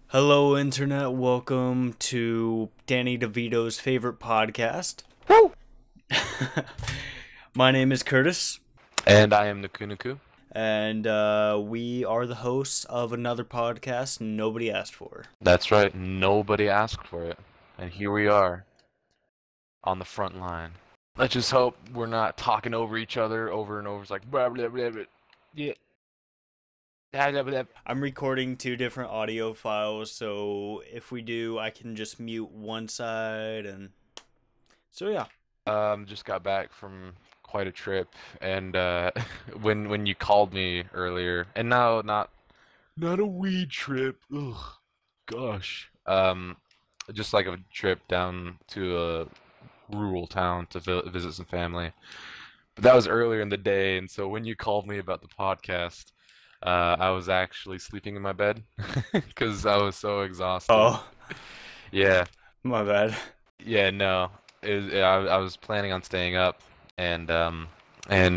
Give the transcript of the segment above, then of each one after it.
Hello, Internet. Welcome to Danny DeVito's favorite podcast. Woo! My name is Curtis. And I am Nuku. And we are the hosts of another podcast nobody asked for. That's right. Nobody asked for it. And here we are on the front line. Let's just hope we're not talking over each other over and over. It's like, blah, blah, blah, blah. Yeah. I'm recording two different audio files, so if we do, I can just mute one side, and so yeah. Just got back from quite a trip, and when you called me earlier, and now not a weed trip. Ugh, gosh. Just like a trip down to a rural town to visit some family. But that was earlier in the day, and so when you called me about the podcast, I was actually sleeping in my bed because I was so exhausted. Oh, yeah. My bad. Yeah, no. I was planning on staying up, and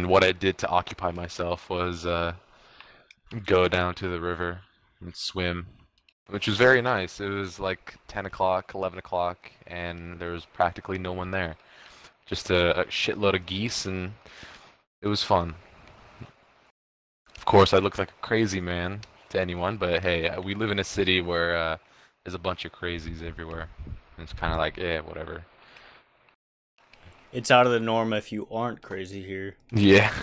what I did to occupy myself was go down to the river and swim, which was very nice. It was like 10 o'clock, 11 o'clock, and there was practically no one there. Just a shitload of geese, and it was fun. Of course, I looked like a crazy man to anyone, but hey, we live in a city where there's a bunch of crazies everywhere. And it's kind of like, yeah, whatever. It's out of the norm if you aren't crazy here. Yeah.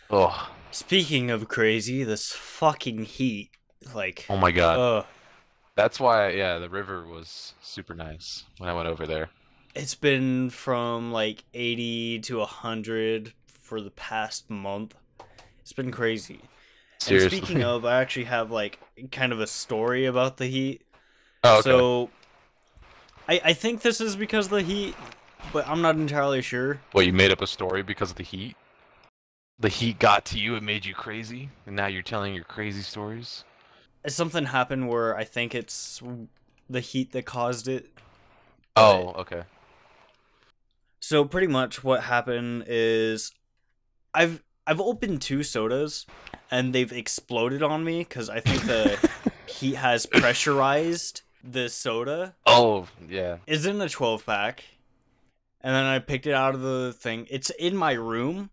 Oh. Speaking of crazy, this fucking heat, like... Oh my god. That's why, yeah, the river was super nice when I went over there. It's been from like 80 to 100 for the past month. It's been crazy. Seriously. And speaking of, I actually have like kind of a story about the heat. Oh, okay. So I think this is because of the heat, but I'm not entirely sure. What, you made up a story because of the heat? The heat got to you, it made you crazy, and now you're telling your crazy stories? Something happened where I think it's the heat that caused it. Oh, okay. So pretty much what happened is I've opened two sodas and they've exploded on me because I think the heat has pressurized the soda. Oh, yeah. It's in a 12-pack. And then I picked it out of the thing. It's in my room,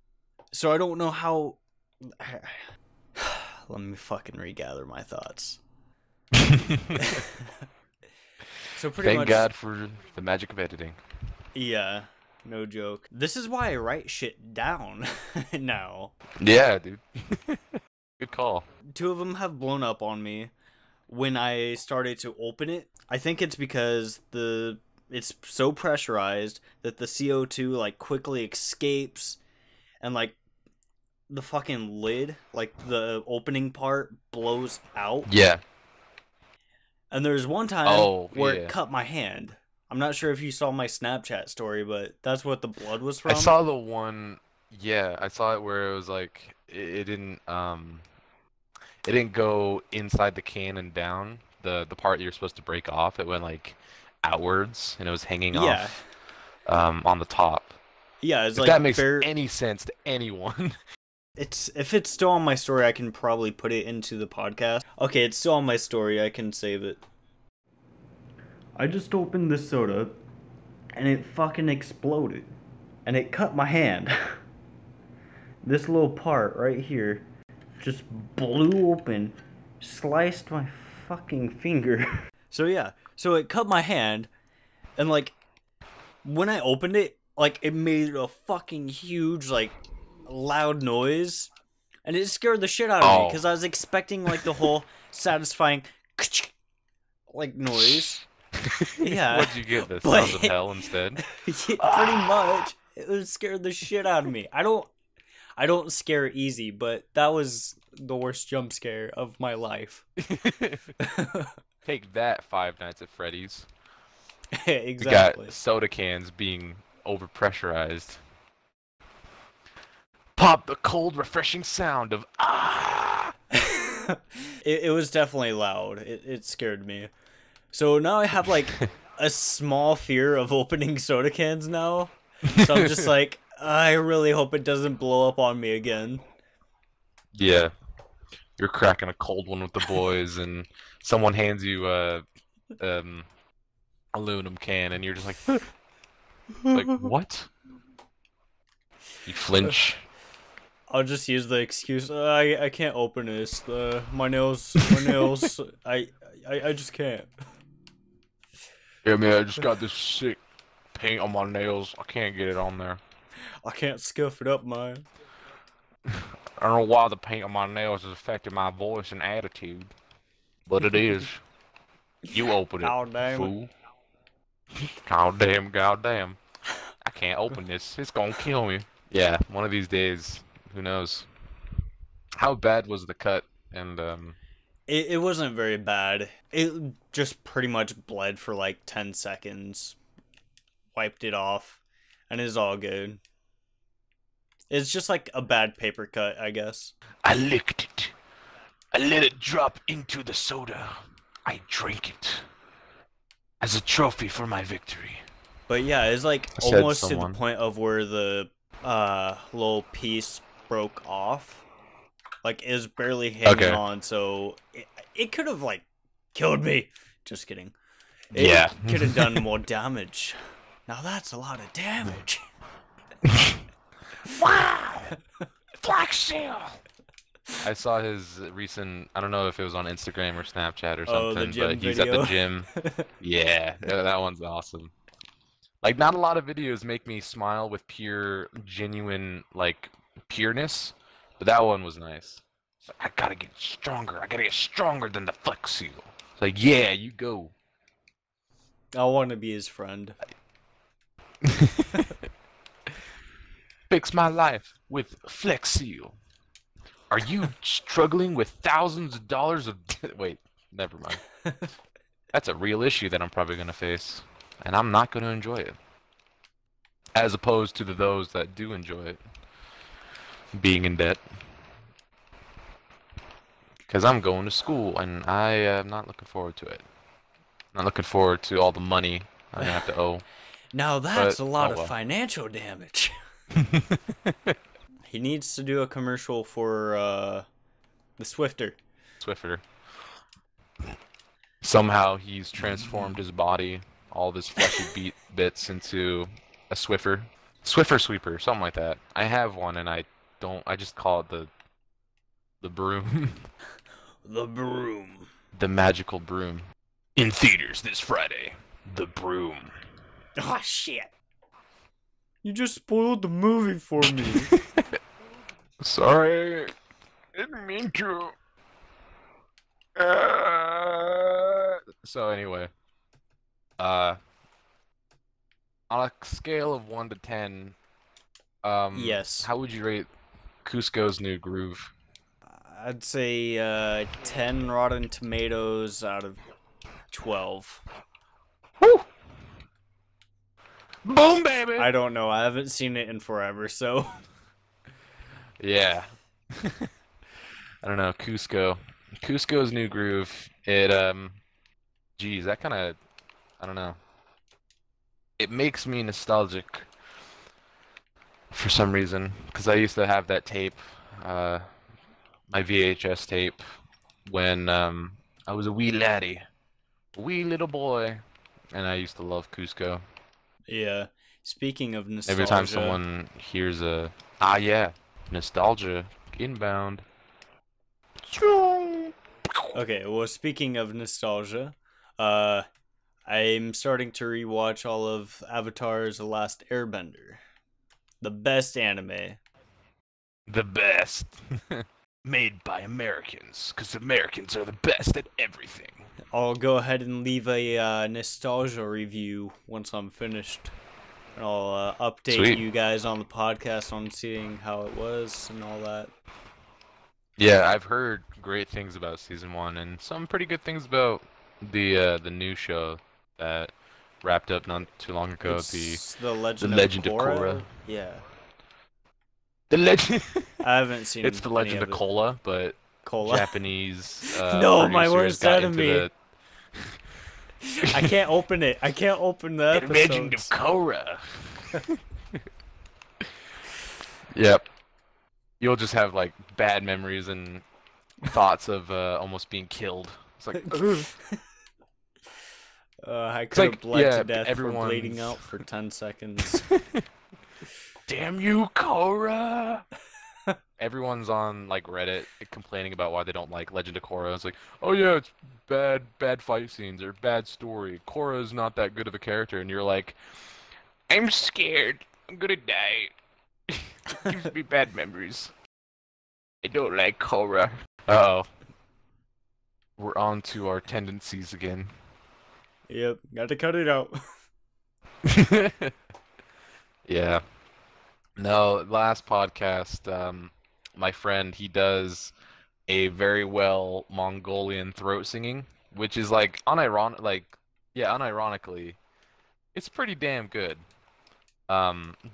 so I don't know how... Let me fucking regather my thoughts. So pretty much... Thank God for the magic of editing. Yeah, no joke. This is why I write shit down now. Yeah, dude. Good call. Two of them have blown up on me when I started to open it. I think it's because it's so pressurized that the CO2 like quickly escapes, and like the fucking lid, like the opening part, blows out. Yeah. And there's one time where yeah. it cut my hand. I'm not sure if you saw my Snapchat story, but that's what the blood was from. I saw the one, yeah, I saw it where it was like, it didn't go inside the can and down, the part that you're supposed to break off. It went like outwards, and it was hanging off on the top. Yeah, it's if like that makes any sense to anyone. If it's still on my story, I can probably put it into the podcast. Okay, it's still on my story. I can save it. I just opened this soda, and it fucking exploded. And it cut my hand. This little part right here just blew open, sliced my fucking finger. So yeah, so it cut my hand, and like, when I opened it, like, it made a fucking huge, like, loud noise, and it scared the shit out of me because I was expecting like the whole satisfying like noise. Yeah. What'd you get? The sounds of hell instead? Pretty much. It scared the shit out of me. I don't scare easy, but that was the worst jump scare of my life. Take that, Five Nights at Freddy's. Exactly. We got soda cans being overpressurized. Pop the cold, refreshing sound of ah! It was definitely loud. It scared me. So now I have like a small fear of opening soda cans now. So I'm just like, I really hope it doesn't blow up on me again. Yeah, you're cracking a cold one with the boys, and someone hands you a aluminum can, and you're just like what? You flinch. I'll just use the excuse. I can't open this. My nails. I just can't. Yeah, man, I just got this sick paint on my nails. I can't get it on there. I can't scuff it up, man. I don't know why the paint on my nails is affecting my voice and attitude, but it is. You open it, God damn fool. Goddamn. I can't open this. It's gonna kill me. Yeah, one of these days. Who knows? How bad was the cut? And It wasn't very bad. It just pretty much bled for like 10 seconds. Wiped it off. And it's all good. It's just like a bad paper cut, I guess. I licked it. I let it drop into the soda. I drank it as a trophy for my victory. But yeah, it's like I said almost to the someone. point of where the little piece broke off. Like, it was barely hanging Okay. on, so it could have, like, killed me. Just kidding. It Yeah. could have done more damage. Now that's a lot of damage. Wow! Black Seal! I saw his recent, I don't know if it was on Instagram or Snapchat or Oh, the something, gym but he's at video. the gym. Yeah, that one's awesome. Like, not a lot of videos make me smile with pure, genuine, like, pureness, but that one was nice. It's like, I gotta get stronger. I gotta get stronger than the Flex Seal. It's like, yeah, you go. I want to be his friend. Fix my life with Flex Seal. Are you struggling with thousands of dollars of... Wait, never mind. That's a real issue that I'm probably going to face, and I'm not going to enjoy it. As opposed to those that do enjoy it. Being in debt. Because I'm going to school, and I am not looking forward to it. Not looking forward to all the money I'm going to have to owe. Now that's But, a lot oh of well. financial damage. He needs to do a commercial for the Swifter. Swiffer. Somehow he's transformed his body, all of his fleshy bits into a Swiffer. Swiffer sweeper, something like that. I have one and I just call it the broom. The Broom. The magical broom. In theaters this Friday. The Broom. Oh shit. You just spoiled the movie for me. Sorry. Didn't mean to. So anyway. On a scale of 1 to 10, Yes. how would you rate Cusco's New Groove? I'd say 10 Rotten Tomatoes out of 12. Woo! Boom, baby! I don't know. I haven't seen it in forever, so. Yeah. I don't know, Cusco's New Groove, it, geez, that kind of, I don't know. It makes me nostalgic for some reason, because I used to have that tape, my VHS tape, when, I was a wee laddie, wee little boy, and I used to love Cusco. Yeah. Speaking of nostalgia. Every time someone hears ah yeah, nostalgia, inbound. Okay, well, speaking of nostalgia, I'm starting to rewatch all of Avatar's The Last Airbender. The best anime. The best. Made by Americans, because Americans are the best at everything. I'll go ahead and leave a nostalgia review once I'm finished. And I'll update Sweet. you guys on the podcast on seeing how it was and all that. Yeah, I've heard great things about season 1 and some pretty good things about the new show that wrapped up not too long ago. It's the Legend, of Korra. Yeah. The legend. I haven't seen It's the any Legend of it. Korra, but Cola. Japanese. No, my producers worst got enemy. into I can't open it. I can't open the The Legend of episodes. Korra. Yep. You'll just have like bad memories and thoughts of almost being killed. It's like, ugh. I It's could have like, bled to yeah, death for bleeding everyone's. out for 10 seconds. Damn you, Korra! Everyone's on like Reddit complaining about why they don't like Legend of Korra. It's like, oh yeah, it's bad fight scenes or bad story. Korra is not that good of a character, and you're like, I'm scared. I'm gonna die. It gives me bad memories. I don't like Korra. Uh-oh. We're on to our tendencies again. Yep, got to cut it out. Yeah. No, last podcast, my friend, he does a very well Mongolian throat singing, which is like unironically, it's pretty damn good.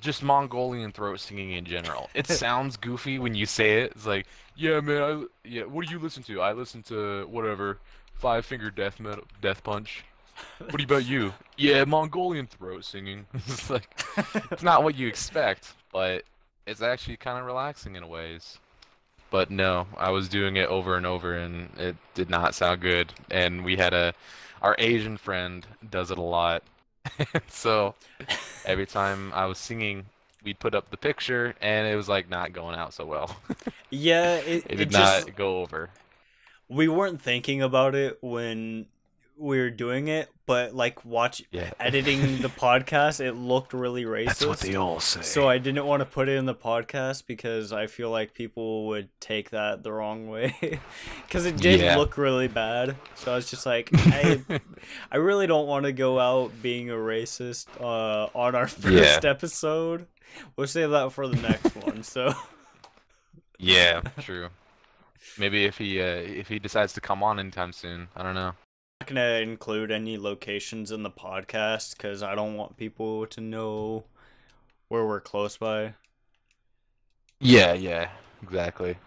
Just Mongolian throat singing in general. It sounds goofy when you say it. It's like, yeah, man, yeah, what do you listen to? I listen to whatever, Five Finger Death Punch. What about you? Yeah, Mongolian throat singing. It's like, it's not what you expect, but it's actually kind of relaxing in ways. But no, I was doing it over and over, and it did not sound good. And our Asian friend does it a lot. So every time I was singing, we'd put up the picture, and it was like not going out so well. Yeah, it, It it did just not go over. we weren't thinking about it when we were doing it, but like watch Yeah, editing the podcast, it looked really that's what they racist. all So say. I didn't want to put it in the podcast because I feel like people would take that the wrong way. Because it did Yeah, look really bad. So I was just like, I really don't want to go out being a racist on our yeah, first episode. We'll save that for the next one. So yeah. True. Maybe if he decides to come on anytime soon, I don't know. not gonna include any locations in the podcast because I don't want people to know where we're close by. Yeah, yeah, exactly.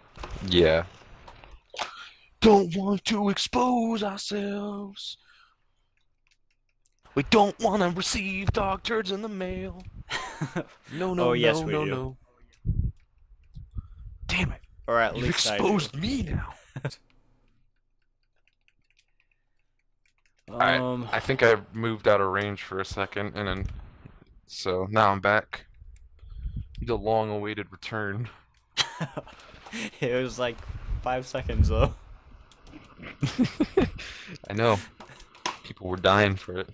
Yeah. Don't want to expose ourselves. We don't want to receive dog turds in the mail. No, Oh no, yes, no, we no, do, no. Damn it. or at You've least I do. exposed me now. Alright, Um, I think I moved out of range for a second, and then so now I'm back. The long-awaited return. it was like 5 seconds though. I know. People were dying for it.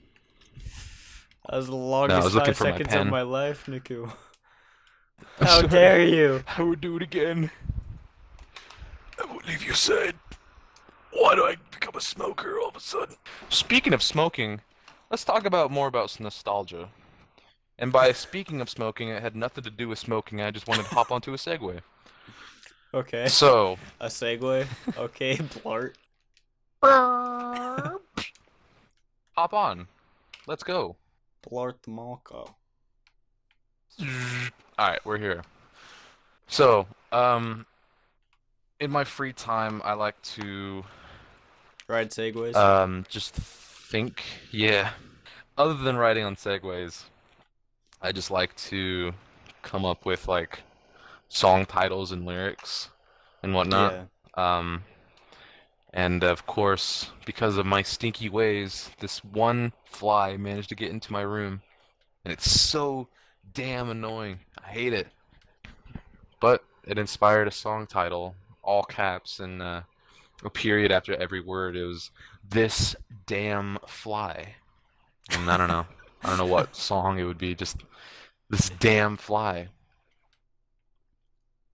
That was the No, I longest was looking five for my seconds of pen. my life, Niku. I'm How sorry. dare you? I would do it again. I won't leave your side. Why do I become a smoker all of a sudden? Speaking of smoking, let's talk about more about nostalgia. And by speaking of smoking, it had nothing to do with smoking. I just wanted to hop onto a segue. Okay, So, a segue. Okay, Blart. hop on. Let's go. Blart the Malco. Alright, we're here. So, in my free time, I like to, Ride segways. just think. Yeah. Other than writing on segues, I just like to come up with, like, song titles and lyrics and whatnot. Yeah. Um, and of course, because of my stinky ways, this one fly managed to get into my room, and it's so damn annoying. I hate it. But it inspired a song title, all caps, and a period after every word. It was "This Damn Fly." And I don't know. I don't know what song it would be, just "This Damn Fly."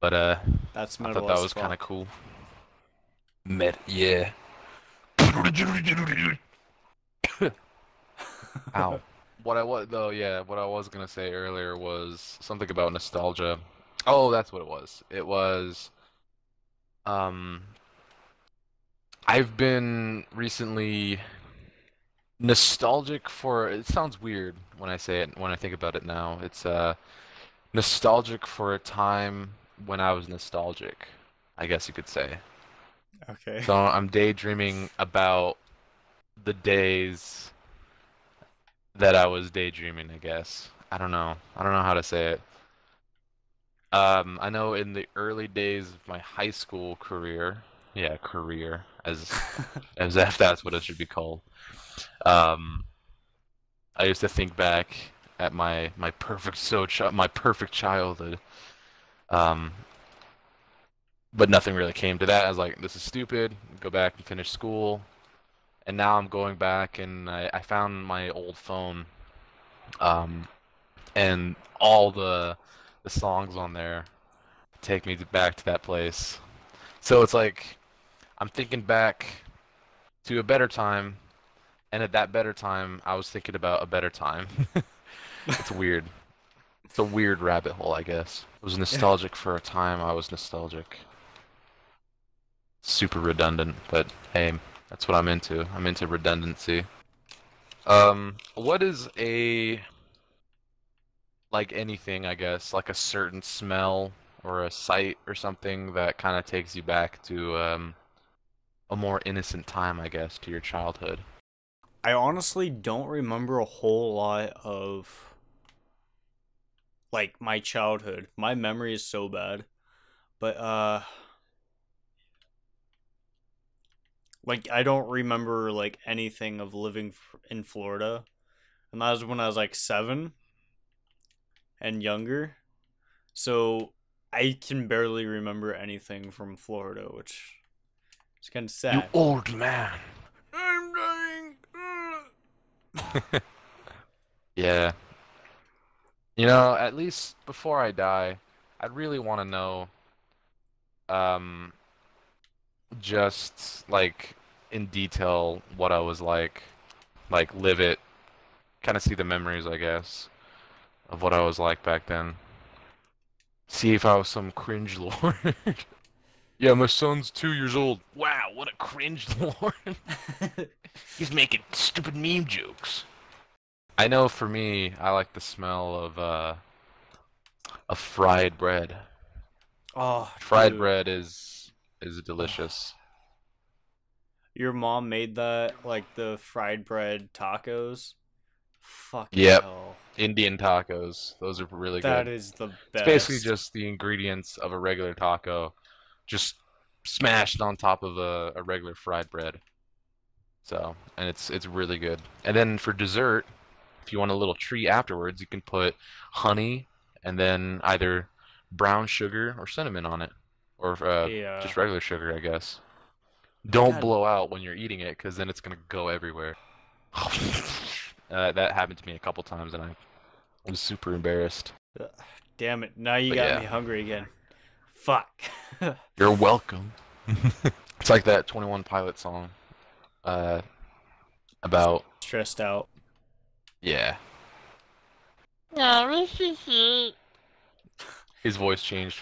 But That's I thought metal that as was kind of fuck. cool. Yeah. Ow. What I was gonna say earlier was something about nostalgia. Oh, that's what it was. It was, um, I've been recently nostalgic for, it sounds weird when I say it, when I think about it now. It's, nostalgic for a time when I was nostalgic, I guess you could say. Okay. So I'm daydreaming about the days that I was daydreaming, I guess. I don't know. I don't know how to say it. I know in the early days of my high school career, yeah, career, as if that's what it should be called. Um, I used to think back at my perfect childhood. Um, but nothing really came to that. I was like, this is stupid. Go back and finish school. And now I'm going back and I found my old phone. Um, and all the songs on there take me back to that place. So it's like I'm thinking back to a better time, and at that better time, I was thinking about a better time. It's weird. It's a weird rabbit hole, I guess. I was nostalgic for a time. I was nostalgic. Super redundant, but hey, that's what I'm into. I'm into redundancy. What is like anything, I guess, like a certain smell or a sight or something that kind of takes you back to a more innocent time, I guess, to your childhood? I honestly don't remember a whole lot of like my childhood. My memory is so bad. But like I don't remember like anything of living in Florida. And that was when I was like 7 and younger. So I can barely remember anything from Florida, which is kind of You sad. old man. I'm dying. Yeah. You know, at least before I die, I'd really want to know, um, just like in detail what I was like live it, kind of see the memories, I guess, of what I was like back then. See if I was some cringe lord. Yeah, my son's 2 years old. Wow, what a cringe lord. He's making stupid meme jokes. I know for me, I like the smell of fried bread. Oh, Fried dude. bread is delicious. Your mom made that, like the fried bread tacos. Fucking Yep, hell. Indian tacos. Those are really That good. is the It's basically best. just the ingredients of a regular taco, just smashed on top of a regular fried bread. So, and it's really good. And then for dessert, if you want a little treat afterwards, you can put honey and then either brown sugar or cinnamon on it, or Yeah. just regular sugar, I guess. I Don't got. blow out when you're eating it, because then it's gonna go everywhere. That happened to me a couple times, and I was super embarrassed. Ugh, damn it. Now you But got yeah, me hungry again. Fuck. you're welcome. It's like that 21 Pilot song, uh, about Stressed out. yeah. His voice changed.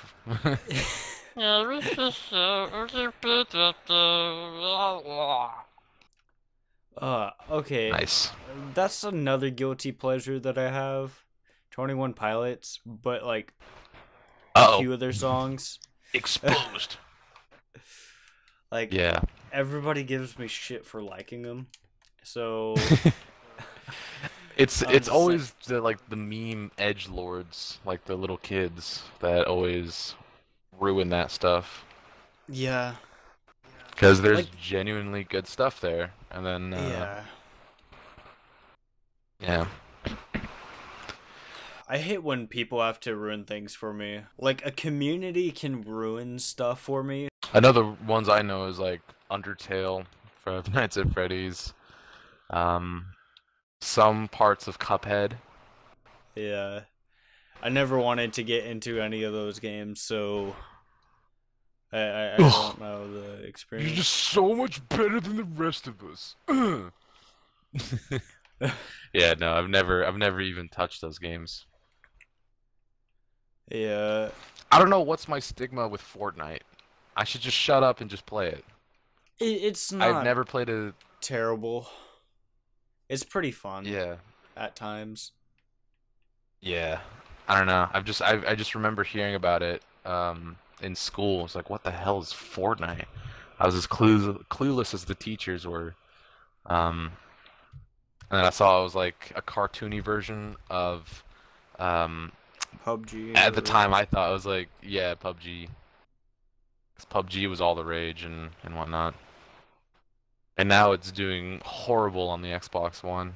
Okay. Nice. That's another guilty pleasure that I have. 21 Pilots, but like a Uh-oh. few of their songs. Exposed. Like Yeah. everybody gives me shit for liking them. So It's I'm it's just like, always the meme edge lords, like the little kids that always ruin that stuff. yeah, Because there's like genuinely good stuff there, and then yeah. yeah. I hate when people have to ruin things for me. Like a community can ruin stuff for me. Another ones I know is like Undertale, Five Nights at Freddy's, um, some parts of Cuphead. Yeah. I never wanted to get into any of those games, so I Ugh, don't know the you're just experience. so much better than the rest of us. Yeah, no, I've never even touched those games. Yeah. I don't know what's my stigma with Fortnite. I should just shut up and just play it. It's I've not never played a terrible. It's pretty fun yeah, at times. yeah. I don't know. I just remember hearing about it in school. It's like, what the hell is Fortnite? I was as clueless as the teachers were. Um, and then I saw it was like a cartoony version of um, PUBG At the or time, I thought it was like, yeah, PUBG. 'Cause PUBG was all the rage and whatnot. And now it's doing horrible on the Xbox One.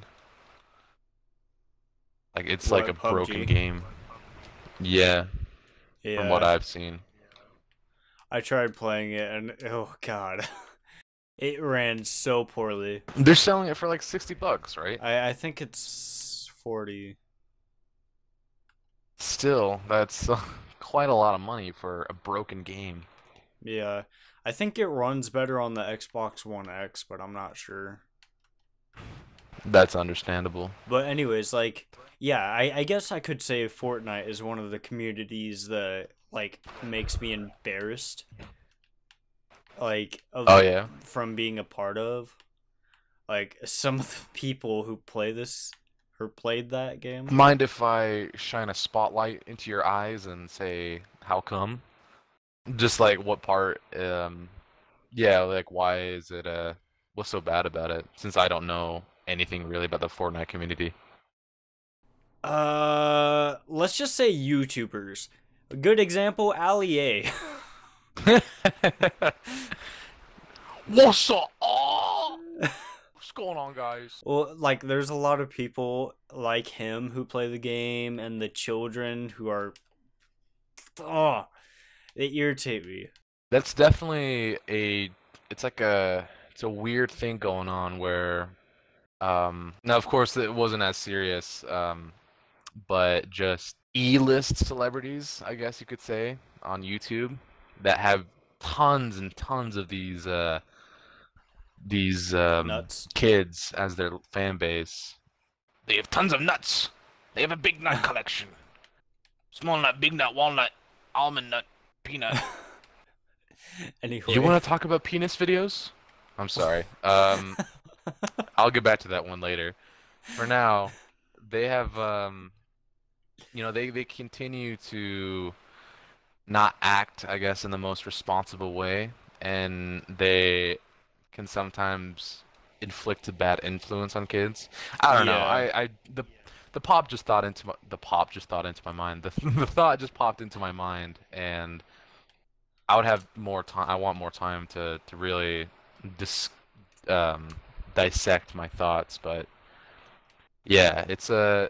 Like it's like a what broken PUBG? game. Yeah, from what Yeah, I've seen. I tried playing it and oh god, it ran so poorly. They're selling it for like $60, right? I think it's 40. Still, that's quite a lot of money for a broken game. Yeah, I think it runs better on the Xbox One X, but I'm not sure. That's understandable. But anyways, like, yeah, I guess I could say Fortnite is one of the communities that like makes me embarrassed, like Oh of yeah. from being a part of. Like some of the people who play this or played that game. Mind if I shine a spotlight into your eyes and say, how come? Just like what part, yeah, like why is it, what's so bad about it? Since I don't know anything really about the Fortnite community. Let's just say YouTubers. A good example, Ali A. What's up? Oh, what's going on, guys? Well, like, there's a lot of people like him who play the game, and the children who are. Oh, they irritate me. That's definitely it's a weird thing going on where, now of course it wasn't as serious, but just E-list celebrities, I guess you could say, on YouTube that have tons and tons of these Nuts. kids as their fan base. They have tons of nuts. They have a big nut collection. Small nut, big nut, walnut, almond nut, peanut. Anyway. You want to talk about penis videos? I'm sorry. I'll get back to that one later. For now, they have they continue to not act, I guess, in the most responsible way, and they can sometimes inflict a bad influence on kids. I don't know. Yeah. The pop just thought into my mind. The thought just popped into my mind, and I would have more time. I want more time to really dis dissect my thoughts, but yeah, it's a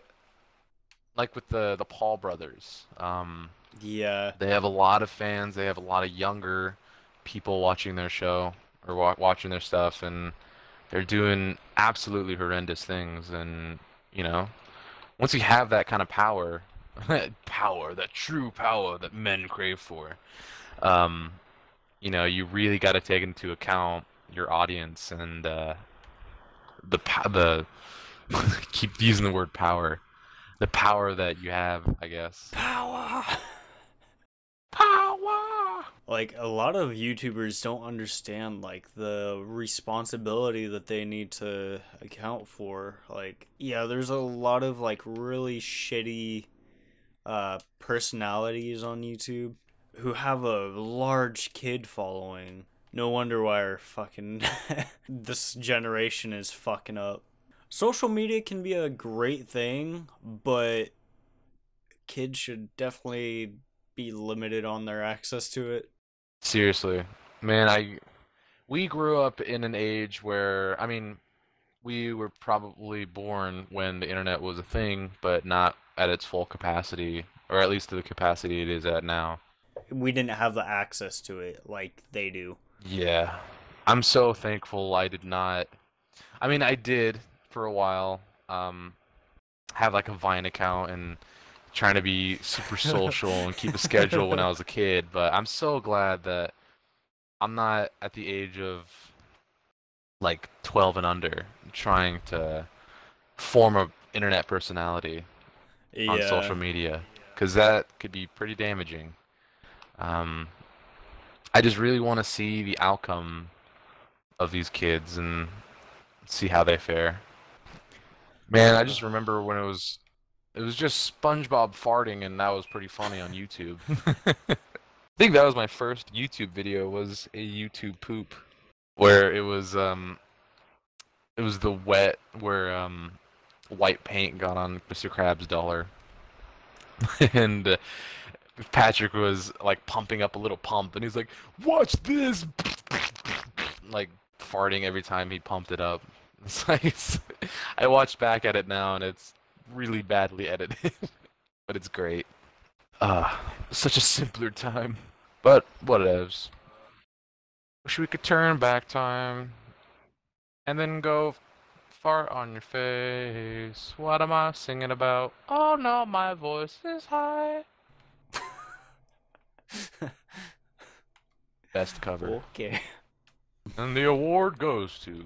like with the Paul brothers. Yeah. They have a lot of fans. They have a lot of younger people watching their show or watching their stuff, and they're doing absolutely horrendous things. And once you have that kind of power, power, that true power that men crave for, um, you really got to take into account your audience and the keep using the word power, the power that you have, I guess. Power. Power. Like, a lot of YouTubers don't understand, like, the responsibility that they need to account for. Like, yeah, there's a lot of, like, really shitty personalities on YouTube who have a large kid following. No wonder why our fucking this generation is fucking up. Social media can be a great thing, but kids should definitely be limited on their access to it. Seriously, man, we grew up in an age where, I mean, we were probably born when the internet was a thing, but not at its full capacity, or at least to the capacity it is at now. We didn't have the access to it like they do. Yeah, I'm so thankful I did not. I mean, I did for a while, have like a Vine account and trying to be super social and keep a schedule when I was a kid, but I'm so glad that I'm not at the age of like 12 and under trying to form a internet personality on social Yeah. media, because that could be pretty damaging. Um, I just really want to see the outcome of these kids and see how they fare. Man, I just remember when it was just SpongeBob farting, and that was pretty funny on YouTube. I think that was my first YouTube video, was a YouTube poop, where it was the wet where white paint got on Mr. Krabs' dollar. and Patrick was like pumping up a little pump, and he's like, "Watch this!" like farting every time he pumped it up. It's like I watched back at it now, and it's really badly edited, but it's great. Such a simpler time, but whatevs. Wish we could turn back time and then go fart on your face. What am I singing about? Oh no, my voice is high. Best cover. Okay. And the award goes to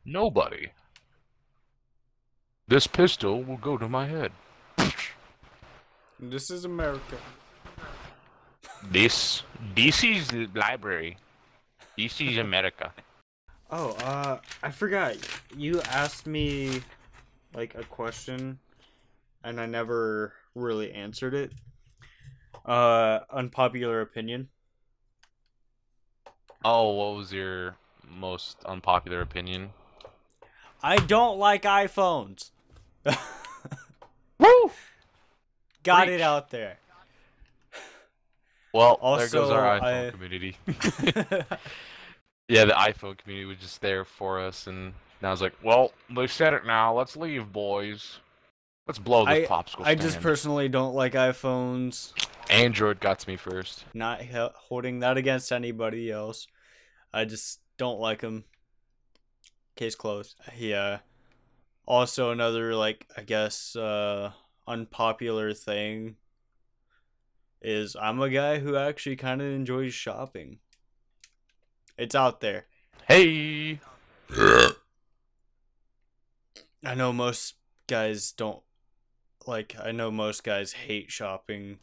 nobody. This pistol will go to my head. This is America. This is the library. This is America. Oh, I forgot. You asked me like a question and I never really answered it. Unpopular opinion. Oh, what was your most unpopular opinion? I don't like iPhones. Woo! Got Preach. it out there. Well, Also, there goes our iPhone community. Yeah, the iPhone community was just there for us, and I was like, well, they said it now. Let's leave, boys. Let's blow this popsicle stand. I just personally don't like iPhones. Android got to me first. Not holding that against anybody else. I just don't like them. Case closed. Yeah. Also, another, like, I guess, unpopular thing is I'm a guy who actually kind of enjoys shopping. It's out there. Hey! I know most guys don't, like, I know most guys hate shopping.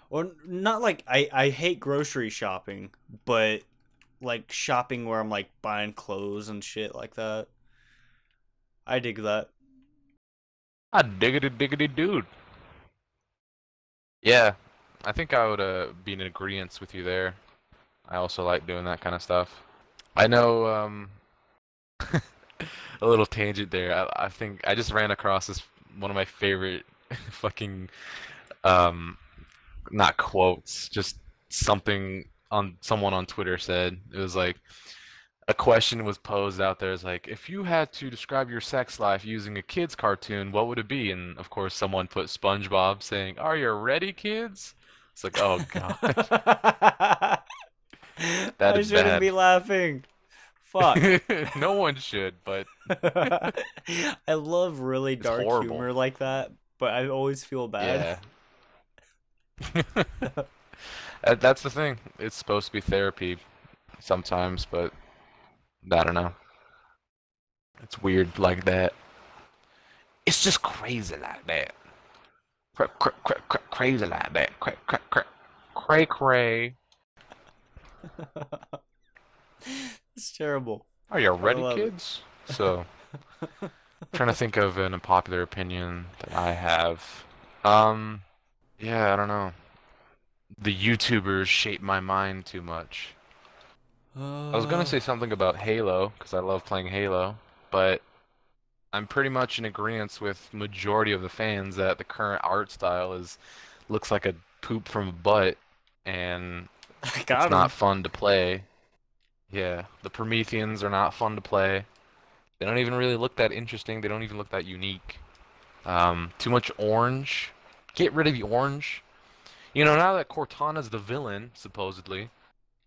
Or, not like, I hate grocery shopping, but, like, shopping where I'm, like, buying clothes and shit like that. I dig that. I diggity dude. Yeah, I think I would be in agreement with you there. I also like doing that kind of stuff. I know, a little tangent there. I think I just ran across this one of my favorite fucking, not quotes, just something someone on Twitter said. It was like, a question was posed out there. It's like, if you had to describe your sex life using a kid's cartoon, what would it be? And of course, someone put SpongeBob saying, "Are you ready, kids?" It's like, oh god, that I is shouldn't bad. be laughing. Fuck. No one should, but I love really dark horrible. humor like that, but I always feel bad. Yeah. That's the thing. It's supposed to be therapy sometimes, but I don't know. It's weird like that. It's just crazy like that. Crazy like that. Cray. It's terrible. Are you ready, love it. kids? So, trying to think of an unpopular opinion that I have. Yeah, I don't know. The YouTubers shape my mind too much. I was gonna say something about Halo, because I love playing Halo, but I'm pretty much in agreement with majority of the fans that the current art style looks like a poop from a butt, and I it's not fun to play. Yeah, the Prometheans are not fun to play. They don't even really look that interesting. They don't even look that unique. Too much orange. Get rid of the orange. You know, now that Cortana's the villain, supposedly,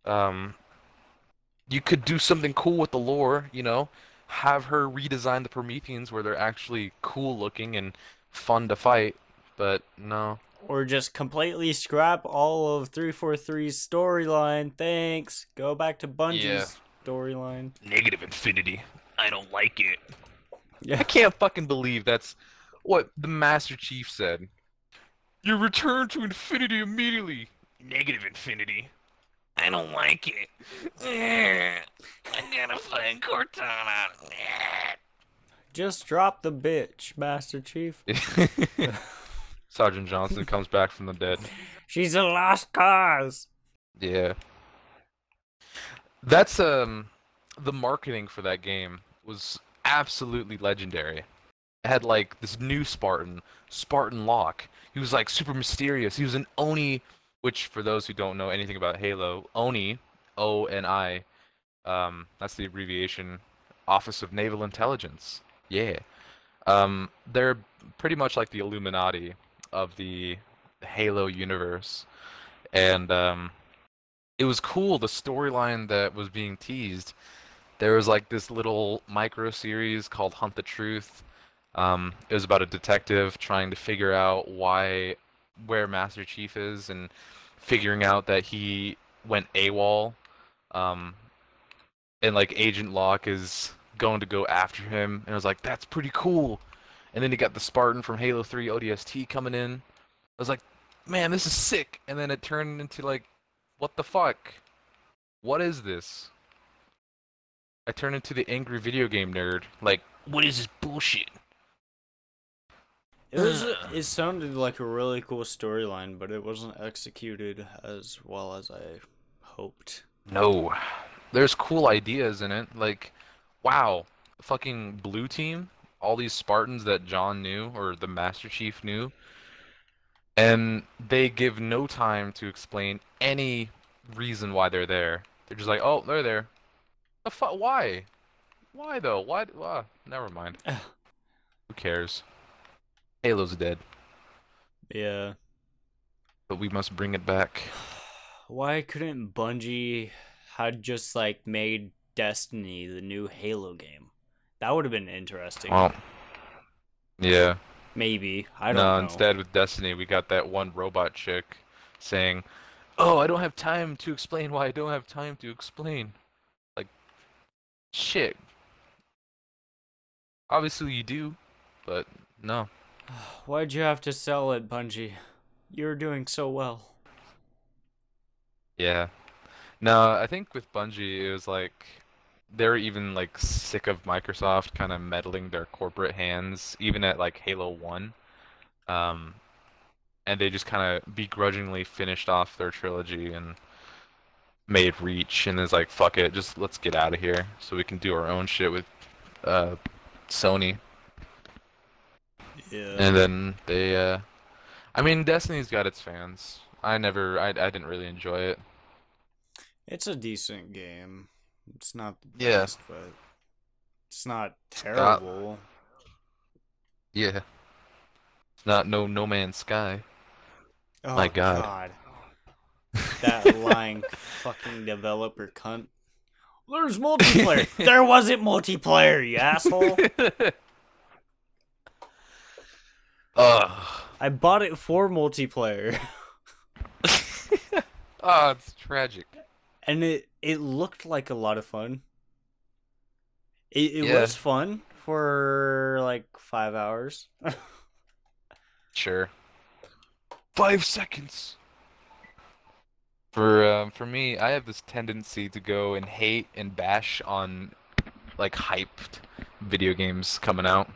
you could do something cool with the lore, you know? Have her redesign the Prometheans where they're actually cool looking and fun to fight, but no. Or just completely scrap all of 343's storyline. Thanks. Go back to Bungie's storyline. Negative infinity. I don't like it. Yeah. I can't fucking believe that's what the Master Chief said. You return to infinity immediately. Negative infinity. I don't like it. I gotta find Cortana. Just drop the bitch, Master Chief. Sergeant Johnson comes back from the dead. She's a lost cause. Yeah. That's the marketing for that game was absolutely legendary. had like this new Spartan, Spartan Locke. He was like super mysterious. He was an Oni, which for those who don't know anything about Halo, Oni, ONI, that's the abbreviation, Office of Naval Intelligence. Yeah. They're pretty much like the Illuminati of the Halo universe, and it was cool the storyline that was being teased. There was like this little micro series called Hunt the Truth. It was about a detective trying to figure out where Master Chief is, and figuring out that he went AWOL. Um, and like Agent Locke is going to go after him, and I was like, that's pretty cool. And then you got the Spartan from Halo 3 ODST coming in. I was like, man, this is sick. And then it turned into like, what the fuck? What is this? I turned into the angry video game nerd. Like, what is this bullshit? It sounded like a really cool storyline, but it wasn't executed as well as I hoped. No. There's cool ideas in it. Like, wow, fucking blue team, all these Spartans that John knew, or the Master Chief knew, and they give no time to explain any reason why they're there. They're just like, oh, they're there. The fuck? Why? Why though? Why? Never mind. Who cares? Halo's dead, Yeah. but we must bring it back. Why couldn't Bungie had just like made Destiny the new Halo game? That would have been interesting. Well, yeah. Maybe. I don't No, know. instead with Destiny, we got that one robot chick saying, "Oh, I don't have time to explain why I don't have time to explain." Like, shit. Obviously you do, but no. Why'd you have to sell it, Bungie? You're doing so well. Yeah. No, I think with Bungie, it was like they were even like sick of Microsoft kind of meddling their corporate hands, even at like Halo 1. Um, and they just kind of begrudgingly finished off their trilogy and made Reach, and it's like, fuck it, just let's get out of here so we can do our own shit with Sony. Yeah. And then I mean, Destiny's got its fans. I didn't really enjoy it. It's a decent game. It's not the Yeah. best, but it's not terrible. Yeah. It's not No Man's Sky. Oh My God. That lying fucking developer cunt. There's multiplayer. There wasn't multiplayer, you asshole. Ugh. I bought it for multiplayer. Oh, it's tragic. And it looked like a lot of fun. It Yeah. was fun for like 5 hours. Sure. 5 seconds. For me, I have this tendency to go and hate and bash on like hyped video games coming out.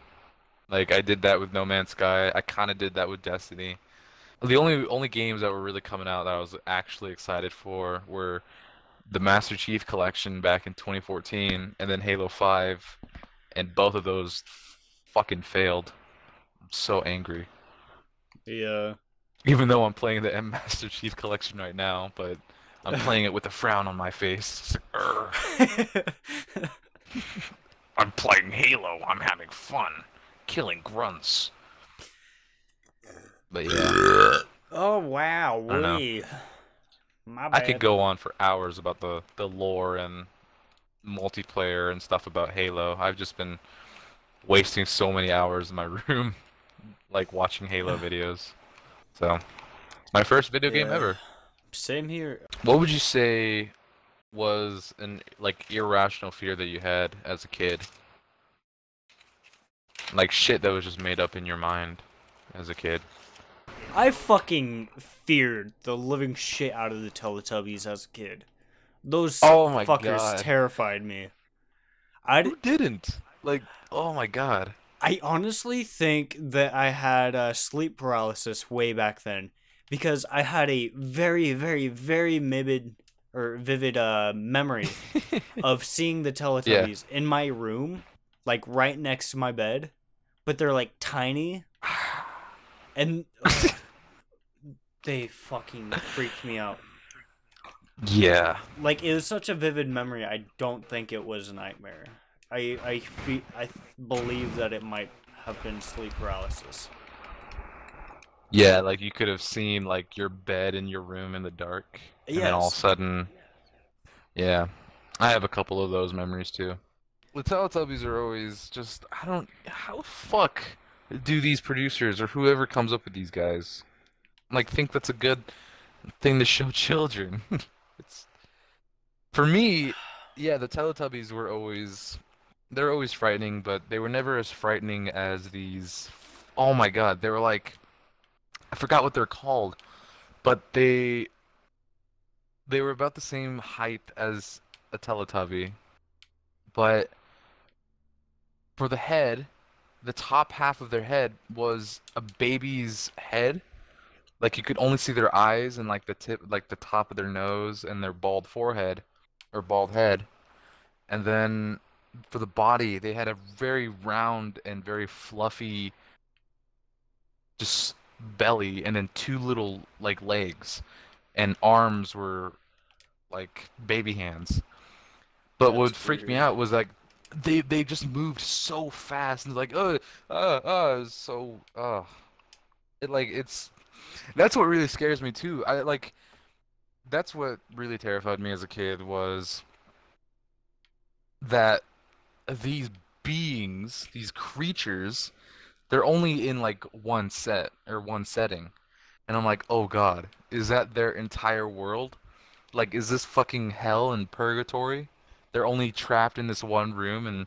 Like I did that with No Man's Sky. I kind of did that with Destiny. The only games that were really coming out that I was actually excited for were the Master Chief Collection back in 2014, and then Halo 5, and both of those fucking failed. I'm so angry. Yeah. Even though I'm playing the M Master Chief Collection right now, but I'm playing it with a frown on my face. It's like, I'm playing Halo. I'm having fun, killing grunts. But yeah, Oh wow, I don't know. wee. My I bad. could go on for hours about the lore and multiplayer and stuff about Halo. I've just been wasting so many hours in my room, like watching Halo videos. So, it's my first video game Yeah. ever. Same here. What would you say was an like irrational fear that you had as a kid? Like shit that was just made up in your mind as a kid. I fucking feared the living shit out of the Teletubbies as a kid. Those Oh my fuckers God. terrified me. Who didn't? Like, oh my God. I honestly think that I had sleep paralysis way back then because I had a very, very, very vivid memory of seeing the Teletubbies in my room, like right next to my bed, but they're like tiny, and they fucking freaked me out. Yeah. Like, it was such a vivid memory. I don't think it was a nightmare. I believe that it might have been sleep paralysis. Yeah, like you could have seen like your bed in your room in the dark, and then all of a Yes. sudden, yeah. I have a couple of those memories too. The Teletubbies are always just, I don't, how the fuck do these producers or whoever comes up with these guys like think that's a good thing to show children? It's for me, yeah, the Teletubbies were always they're always frightening, but they were never as frightening as these. Oh my God, they were like I forgot what they're called, but they were about the same height as a Teletubby, but for the head, the top half of their head was a baby's head. Like you could only see their eyes and like the tip, like the top of their nose and their bald forehead or bald head. And then for the body, they had a very round and very fluffy just belly and then two little like legs and arms were like baby hands. But That's what freaked me weird. out was like they just moved so fast and like so it like it's that's what really scares me too. I like that's what really terrified me as a kid was that these beings, these creatures, they're only in like one set or one setting. And I'm like, "Oh God, is that their entire world? Like is this fucking hell and purgatory? They're only trapped in this one room and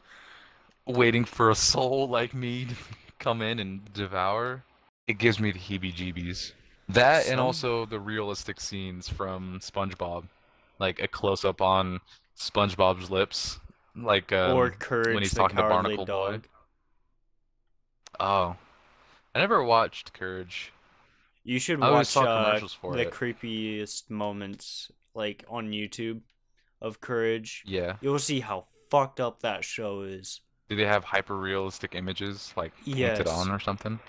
waiting for a soul like me to come in and devour?" It gives me the heebie-jeebies. That and Some also the realistic scenes from SpongeBob, like a close-up on SpongeBob's lips, like or when Courage he's the talking to Cowardly Barnacle Boy. Dog. Oh, I never watched Courage. You should I always watch saw commercials for the it. creepiest moments like on YouTube of Courage. Yeah. You'll see how fucked up that show is. Do they have hyper-realistic images like painted Yes. on or something?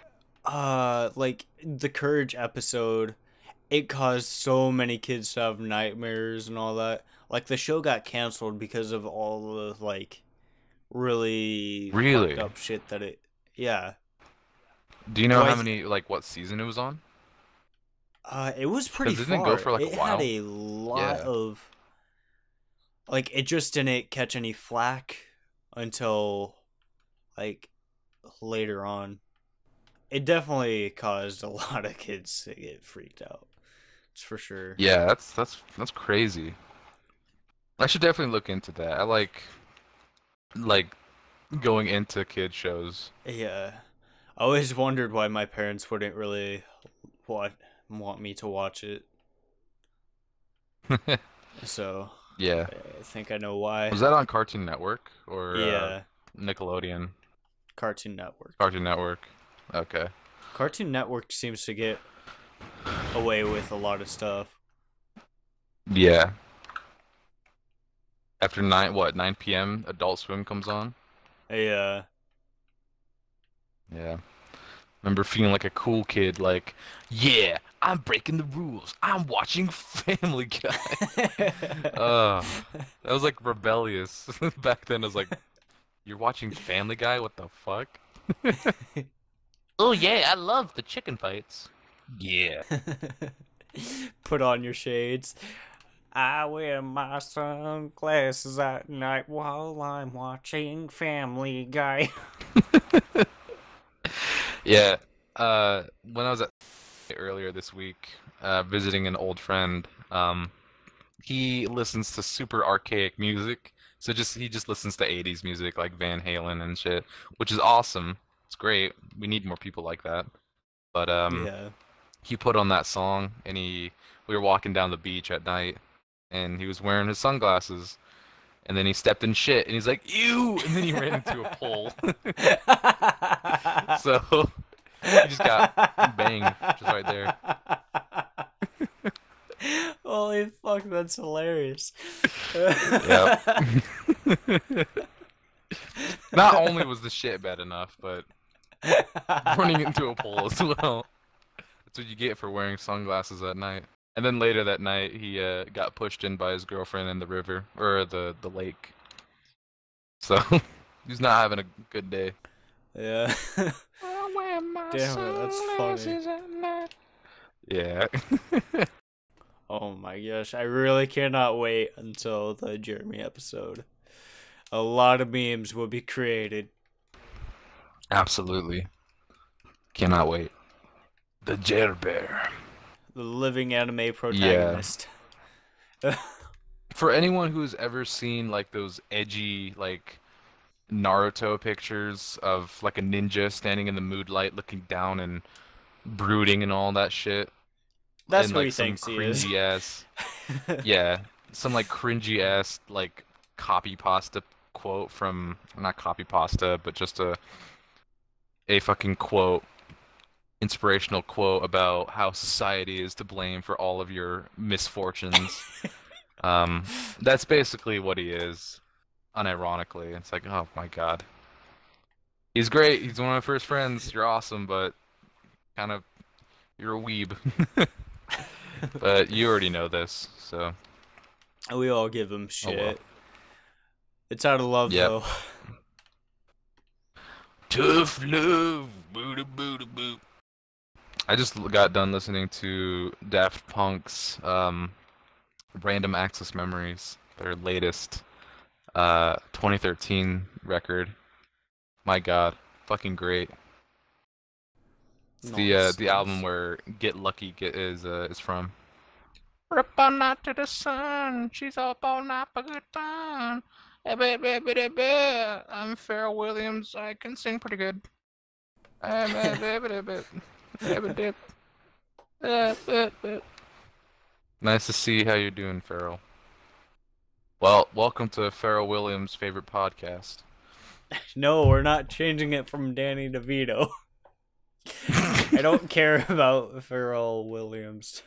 Like the Courage episode, it caused so many kids to have nightmares and all that. Like the show got canceled because of all the like really fucked Really? up shit that it. Yeah. Do you know Well, how many, like, what season it was on? it was pretty Because it didn't go far. for like a It had while. a lot Yeah. of like it just didn't catch any flack until like later on. It definitely caused a lot of kids to get freaked out. It's for sure. Yeah, that's crazy. I should definitely look into that. I like going into kid shows. Yeah. I always wondered why my parents wouldn't really want want me to watch it. So Yeah. I think I know why. Was that on Cartoon Network or Yeah, Nickelodeon? Cartoon Network. Cartoon Network. Okay. Cartoon Network seems to get away with a lot of stuff. Yeah. After 9 p.m. Adult Swim comes on? Yeah. Yeah. Remember feeling like a cool kid, like, yeah, I'm breaking the rules. I'm watching Family Guy. That was like rebellious. Back then, I was like, you're watching Family Guy? What the fuck? Oh yeah, I love the chicken fights. Yeah. Put on your shades. I wear my sunglasses at night while I'm watching Family Guy. Yeah. When I was at earlier this week, visiting an old friend, he listens to super archaic music. So he just listens to 80s music like Van Halen and shit, which is awesome. It's great. We need more people like that. But Yeah. he put on that song and we were walking down the beach at night and he was wearing his sunglasses and then he stepped in shit and he's like, "Ew!" And then he ran into a pole. So he just got banged just right there. Holy fuck, that's hilarious. Yep. Not only was the shit bad enough, but running into a pole as well. That's what you get for wearing sunglasses at night. And then later that night, he got pushed in by his girlfriend in the river or the lake. So he's not having a good day. Yeah. I wear my Damn it, that's funny. sunglasses at night. Yeah. Oh my gosh, I really cannot wait until the Jeremy episode. A lot of memes will be created. Absolutely. Cannot wait. The Jer Bear. The living anime protagonist. Yeah. For anyone who's ever seen like those edgy like Naruto pictures of like a ninja standing in the moonlight looking down and brooding and all that shit. That's And who like he some thinks he is. cringy ass yeah. Some like cringy ass like copy pasta quote from not copy pasta, but just a fucking quote, inspirational quote about how society is to blame for all of your misfortunes. That's basically what he is, unironically. It's like, oh my god. He's great, he's one of my first friends, you're awesome, but kind of, you're a weeb. But you already know this, so. We all give him shit. Oh well. It's out of love, Yep. though. Tough love, boo boo boo. I just got done listening to Daft Punk's Random Access Memories, their latest 2013 record. My God, fucking great. It's the album where Get Lucky is from. We're up all night to the sun. She's up all night for good fun. I'm Pharrell Williams. I can sing pretty good. Nice to see how you're doing, Pharrell. Well, welcome to Pharrell Williams' favorite podcast. No, we're not changing it from Danny DeVito. I don't care about Pharrell Williams.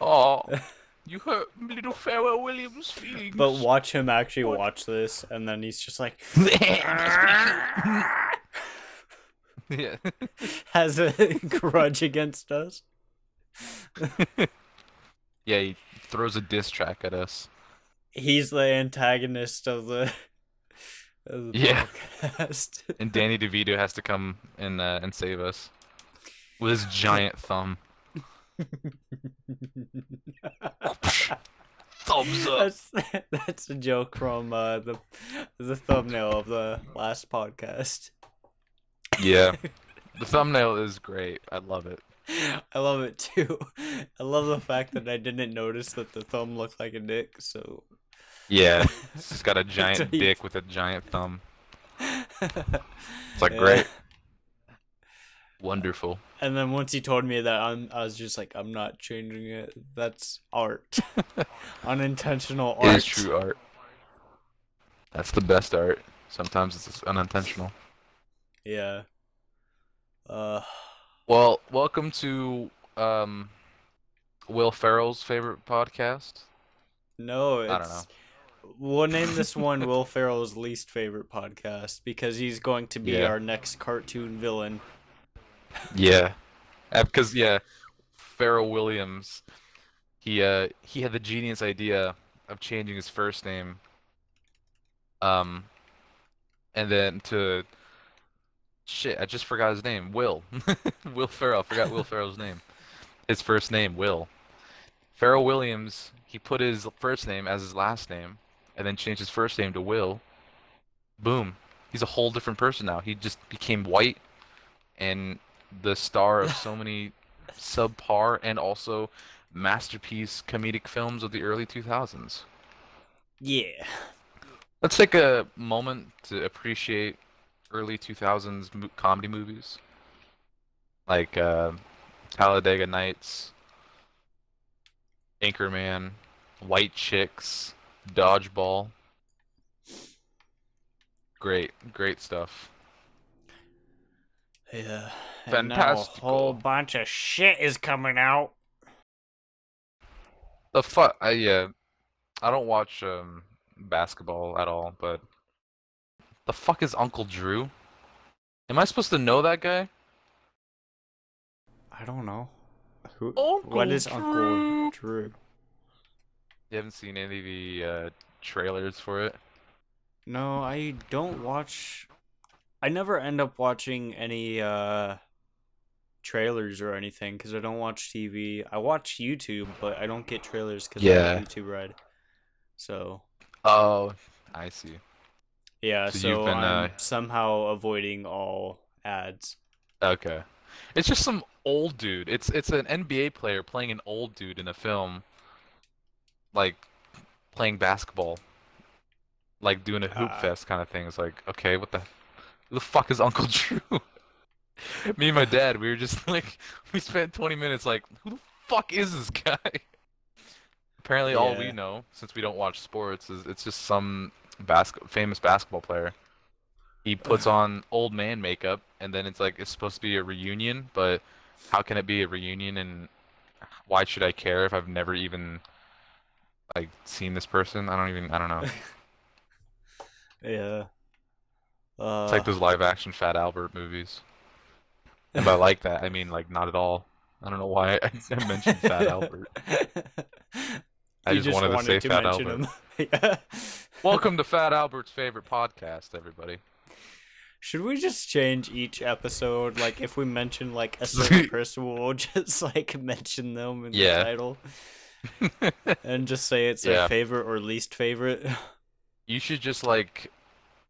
Oh, you hurt little Pharrell Williams' feelings. But watch him actually watch this, and then he's just like... Yeah. Has a grudge against us. Yeah, he throws a diss track at us. He's the antagonist of the podcast. And Danny DeVito has to come and save us with his giant thumb. Thumbs up. That's a joke from the thumbnail of the last podcast. Yeah, the thumbnail is great. I love it. I love it too. I love the fact that I didn't notice that the thumb looked like a dick. So yeah, it's got a giant dick with a giant thumb. It's like great, wonderful. And then once he told me that, I was just like, I'm not changing it. That's art, unintentional art. It is true art. That's the best art. Sometimes it's unintentional. Yeah. Well, welcome to Will Ferrell's favorite podcast. No, I don't know. We'll name this one Will Ferrell's least favorite podcast because he's going to be our next cartoon villain. Yeah, because Pharrell Williams, he had the genius idea of changing his first name, and then to shit, I just forgot his name. Will. Will Ferrell. I forgot Will Ferrell's name. His first name, Will. Pharrell Williams, he put his first name as his last name, and then changed his first name to Will. Boom. He's a whole different person now. He just became white and the star of so many subpar and also masterpiece comedic films of the early 2000s. Yeah. Let's take a moment to appreciate early 2000s comedy movies. Like Talladega Nights, Anchorman, White Chicks, Dodgeball. Great stuff. Yeah. Fantastical. And now a whole bunch of shit is coming out. The fuck? I don't watch basketball at all, but the fuck is Uncle Drew? Am I supposed to know that guy? I don't know. Who? What Uncle is Uncle Drew. Drew? You haven't seen any of the trailers for it? No, I don't watch. I never end up watching any trailers or anything because I don't watch TV. I watch YouTube, but I don't get trailers because I have Yeah. YouTube Red. So Oh, I see. yeah, So you've so been I'm somehow avoiding all ads. okay. It's just some old dude. It's an NBA player playing an old dude in a film, like playing basketball, like doing a hoop Uh, fest kind of thing. It's like, okay, who the fuck is Uncle Drew? Me and my dad, we were just like, we spent 20 minutes like, who the fuck is this guy? Apparently, all we yeah. know, since we don't watch sports, is it's just some famous basketball player. He puts on old man makeup, and then it's like it's supposed to be a reunion, but how can it be a reunion, and why should I care if I've never even like seen this person? I don't know. Yeah. It's like Uh those live action Fat Albert movies. And by like that, I mean like not at all. I don't know why I mentioned Fat Albert. I You just just wanted to say wanted to Fat mention Albert. him. Yeah. Welcome to Fat Albert's favorite podcast, everybody. Should we just change each episode? Like, if we mention like a certain person, we'll just like mention them in the Yeah. title and just say it's our Yeah. favorite or least favorite. You should just like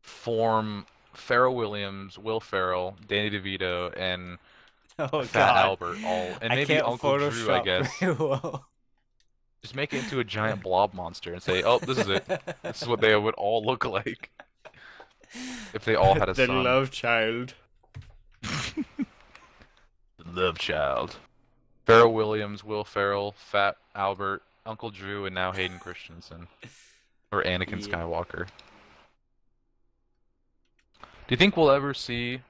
form Pharrell Williams, Will Ferrell, Danny DeVito, and Oh Fat God, Albert all, and I maybe can't Uncle Drew, I Photoshop guess. very well. Just make it into a giant blob monster and say, "Oh, this is it. This is what they would all look like if they all had a The son." love child. Love child. Pharrell Williams, Will Ferrell, Fat Albert, Uncle Drew, and now Hayden Christensen, or Anakin Yeah. Skywalker. Do you think we'll ever see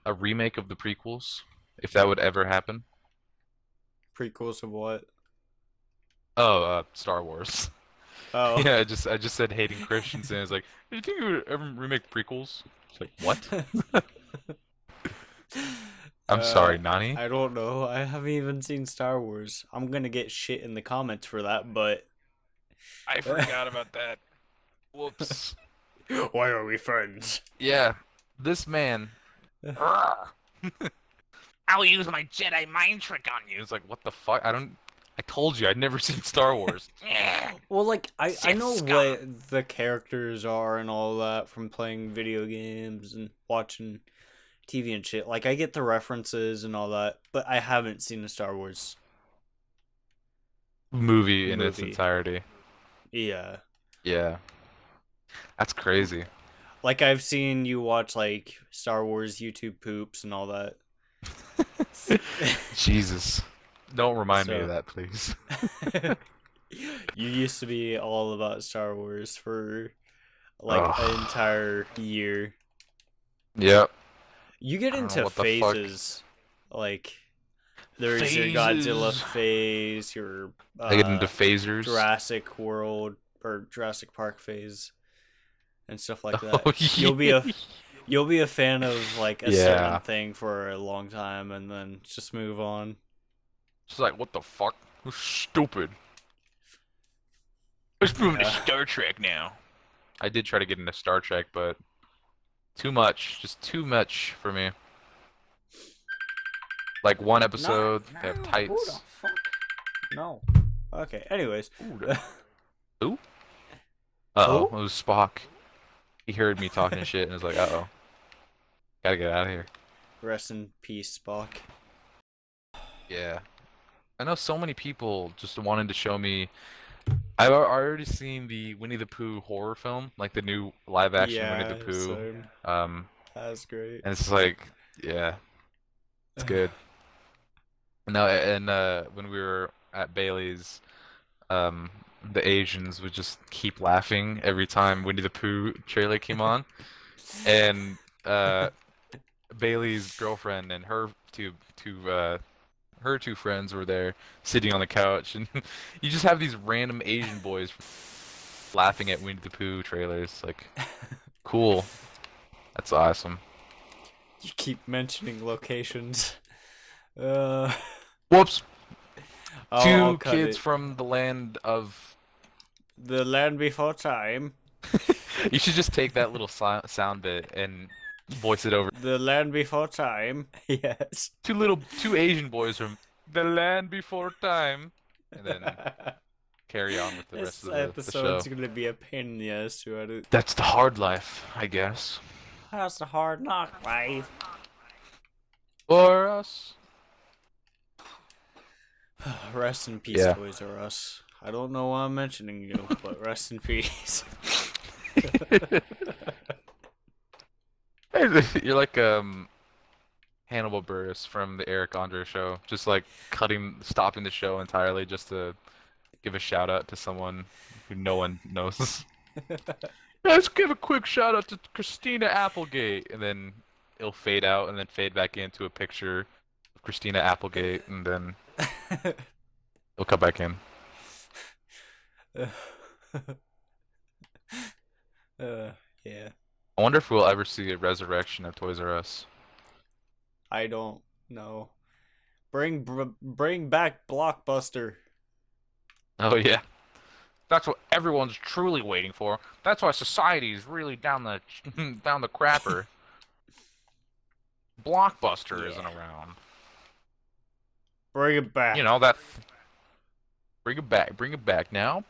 a remake of the prequels, if that would ever happen? Prequels of what? Oh, Star Wars. Oh. Yeah, I just said Hayden Christensen. It's like, do you think you would ever remake prequels? It's like, what? I'm sorry, Nani. I don't know. I haven't even seen Star Wars. I'm gonna get shit in the comments for that, but I forgot about that. Whoops. why are we friends? Yeah, this man. I'll use my Jedi mind trick on you. It's like, what the fuck? I told you, I'd never seen Star Wars. Well, like I Sith know scum. what the characters are and all that from playing video games and watching TV and shit. Like I get the references and all that, but I haven't seen the Star Wars Movie in its movie. entirety. Yeah. Yeah. That's crazy. Like I've seen you watch like Star Wars YouTube poops and all that. Jesus. Don't remind me So- of that, please. You used to be all about Star Wars for like Ugh. an entire year. Yep. You get I don't know into what the fuck. phases. Like there's your Godzilla Phases. phase, your I get into phasers. Jurassic World or Jurassic Park phase and stuff like that. Oh, You'll be a fan of like a Yeah. certain thing for a long time and then just move on. It's like, what the fuck? You're stupid. Let's move into Yeah. Star Trek now. I did try to get into Star Trek, but too much. Just too much for me. Like one episode, they have Who the tights. fuck? No. Okay, anyways. Who? Uh-oh, it was Spock. He heard me talking shit and was like, uh-oh. Gotta get out of here. Rest in peace, Spock. Yeah. I know so many people just wanted to show me. I've already seen the Winnie the Pooh horror film, like the new live action Winnie the Pooh. same. That's great. And it's like, yeah, it's good. No, and when we were at Bailey's, the Asians would just keep laughing every time Winnie the Pooh trailer came on, and Bailey's girlfriend and her two friends were there sitting on the couch, and you just have these random Asian boys laughing at Winnie the Pooh trailers. Like, cool. That's awesome. You keep mentioning locations. Uh, Whoops. I'll Two cut kids it. from the land of. The land before time. You should just take that little sound bit and voice it over. The land before time. Yes. Two Asian boys from the land before time, and then carry on with the rest This of the episode's show. gonna be a pain in the ass to edit. That's the hard life, I guess. That's the hard knock life. For us. Rest in peace, Yeah. Toys R Us. I don't know why I'm mentioning you, but rest in peace. You're like Hannibal Buress from the Eric Andre show, just like stopping the show entirely just to give a shout out to someone who no one knows. Let's give a quick shout out to Christina Applegate, and then it'll fade out and then fade back into a picture of Christina Applegate, and then it'll come back in. Yeah. I wonder if we'll ever see a resurrection of Toys R Us. I don't know. Bring back Blockbuster. Oh yeah. That's what everyone's truly waiting for. That's why society's really down the down the crapper. Blockbuster isn't around. Bring it back. You know that. Bring it back now.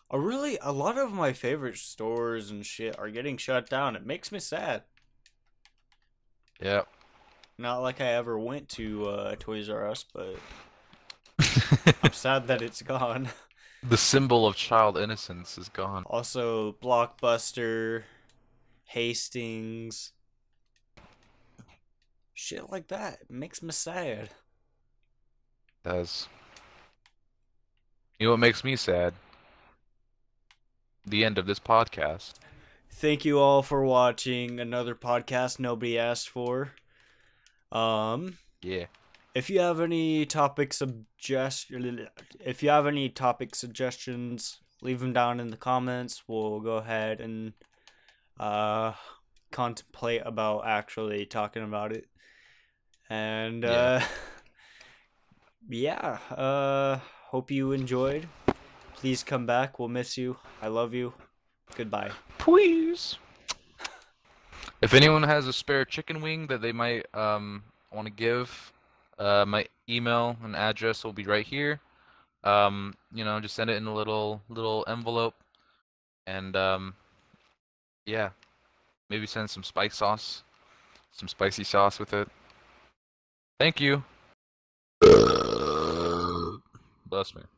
A lot of my favorite stores and shit are getting shut down. It makes me sad. Yep. Not like I ever went to Toys R Us, but I'm sad that it's gone. The symbol of child innocence is gone. Also, Blockbuster, Hastings, shit like that. It makes me sad. It does. You know what makes me sad? The end of this podcast. Thank you all for watching another podcast nobody asked for. Yeah. If you have any topic suggestions, leave them down in the comments. We'll go ahead and contemplate about actually talking about it. And hope you enjoyed. Please come back. We'll miss you. I love you. Goodbye. Please. If anyone has a spare chicken wing that they might want to give, my email and address will be right here. You know, just send it in a little envelope, and yeah, maybe send some spicy sauce with it. Thank you. Bless me.